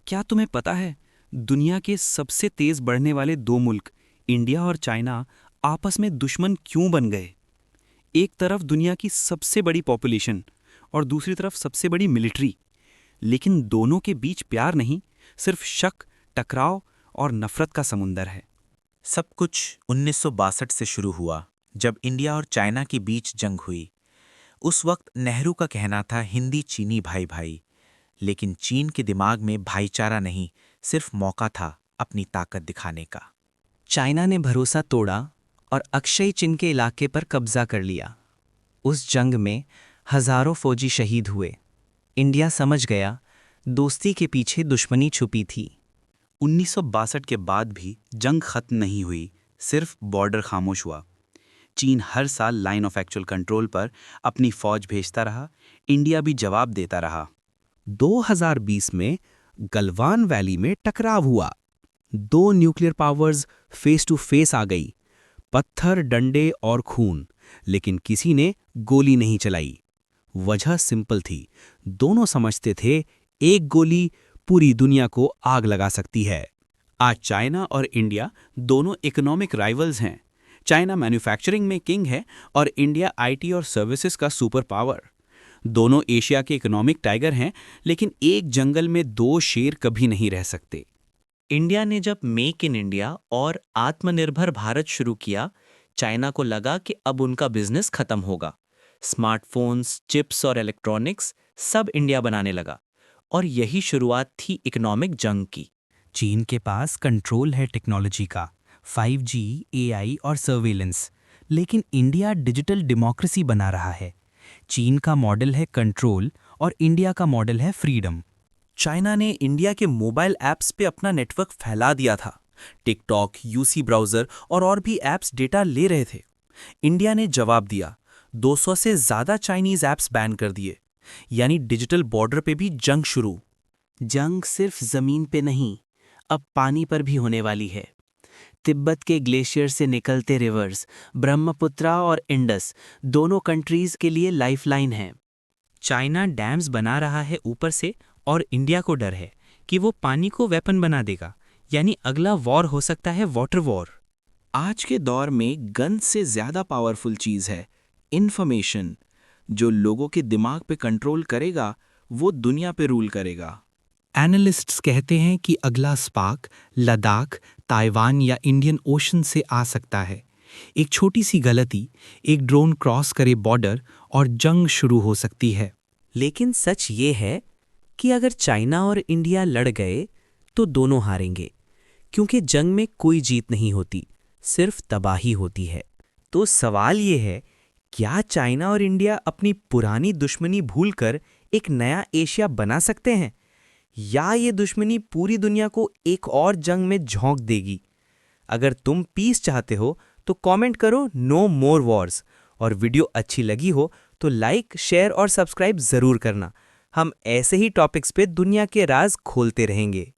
क्या तुम्हें पता है, दुनिया के सबसे तेज बढ़ने वाले दो मुल्क इंडिया और चाइना आपस में दुश्मन क्यों बन गए? एक तरफ दुनिया की सबसे बड़ी पॉपुलेशन और दूसरी तरफ सबसे बड़ी मिलिट्री, लेकिन दोनों के बीच प्यार नहीं, सिर्फ शक, टकराव और नफरत का समुंदर है। सब कुछ 1962 से शुरू हुआ, जब इंडिया और चाइना के बीच जंग हुई। उस वक्त नेहरू का कहना था हिंदी चीनी भाई भाई, लेकिन चीन के दिमाग में भाईचारा नहीं, सिर्फ मौका था अपनी ताकत दिखाने का। चाइना ने भरोसा तोड़ा और अक्षय चिन के इलाके पर कब्जा कर लिया। उस जंग में हजारों फौजी शहीद हुए। इंडिया समझ गया, दोस्ती के पीछे दुश्मनी छुपी थी। 1962 के बाद भी जंग खत्म नहीं हुई, सिर्फ बॉर्डर खामोश हुआ। चीन हर साल लाइन ऑफ एक्चुअल कंट्रोल पर अपनी फौज भेजता रहा, इंडिया भी जवाब देता रहा। 2020 में गलवान वैली में टकराव हुआ। दो nuclear powers face to face आ गई, पत्थर, डंडे और खून, लेकिन किसी ने गोली नहीं चलाई। वजह सिंपल थी, दोनों समझते थे एक गोली पूरी दुनिया को आग लगा सकती है। आज चाइना और इंडिया दोनों इकोनॉमिक राइवल्स हैं। चाइना मैन्युफैक्चरिंग में किंग है और इंडिया आईटी और सर्विसेज का सुपर पावर। दोनों एशिया के इकोनॉमिक टाइगर हैं, लेकिन एक जंगल में दो शेर कभी नहीं रह सकते। इंडिया ने जब मेक इन इंडिया और आत्मनिर्भर भारत शुरू किया, चाइना को लगा कि अब उनका बिजनेस खत्म होगा। स्मार्टफोन्स, चिप्स और इलेक्ट्रॉनिक्स सब इंडिया बनाने लगा, और यही शुरुआत थी इकोनॉमिक जंग की। चीन के पास कंट्रोल है टेक्नोलॉजी का, 5G, AI और सर्वेलेंस, लेकिन इंडिया डिजिटल डेमोक्रेसी बना रहा है। चीन का मॉडल है कंट्रोल और इंडिया का मॉडल है फ्रीडम। चाइना ने इंडिया के मोबाइल ऐप्स पे अपना नेटवर्क फैला दिया था। टिकटॉक, यूसी ब्राउज़र और भी ऐप्स डेटा ले रहे थे। इंडिया ने जवाब दिया, 200 से ज़्यादा चाइनीज़ ऐप्स बैन कर दिए, यानी डिजिटल बॉर्डर पे भी जंग शुरू। जंग सिर्फ जमीन पे नहीं, अब पानी पर भी होने वाली है। तिब्बत के ग्लेशियर से निकलते रिवर्स ब्रह्मपुत्रा और इंडस दोनों कंट्रीज के लिए लाइफलाइन हैं। चाइना डैम्स बना रहा है ऊपर से, और इंडिया को डर है कि वो पानी को वेपन बना देगा, यानी अगला वॉर हो सकता है वाटर वॉर। आज के दौर में गन से ज़्यादा पावरफुल चीज़ है इन्फॉर्मेशन। जो लोगों के दिमाग पे कंट्रोल करेगा, वो दुनिया पे रूल करेगा। एनालिस्ट्स कहते हैं कि अगला स्पार्क लद्दाख, ताइवान या इंडियन ओशन से आ सकता है। एक छोटी सी गलती, एक ड्रोन क्रॉस करे बॉर्डर और जंग शुरू हो सकती है। लेकिन सच ये है कि अगर चाइना और इंडिया लड़ गए तो दोनों हारेंगे, क्योंकि जंग में कोई जीत नहीं होती, सिर्फ तबाही होती है। तो सवाल ये है, क्या चाइना और इंडिया अपनी पुरानी दुश्मनी भूलकर एक नया एशिया बना सकते हैं, या ये दुश्मनी पूरी दुनिया को एक और जंग में झोंक देगी? अगर तुम पीस चाहते हो तो कमेंट करो नो मोर वॉर्स, और वीडियो अच्छी लगी हो तो लाइक, शेयर और सब्सक्राइब ज़रूर करना। हम ऐसे ही टॉपिक्स पे दुनिया के राज खोलते रहेंगे।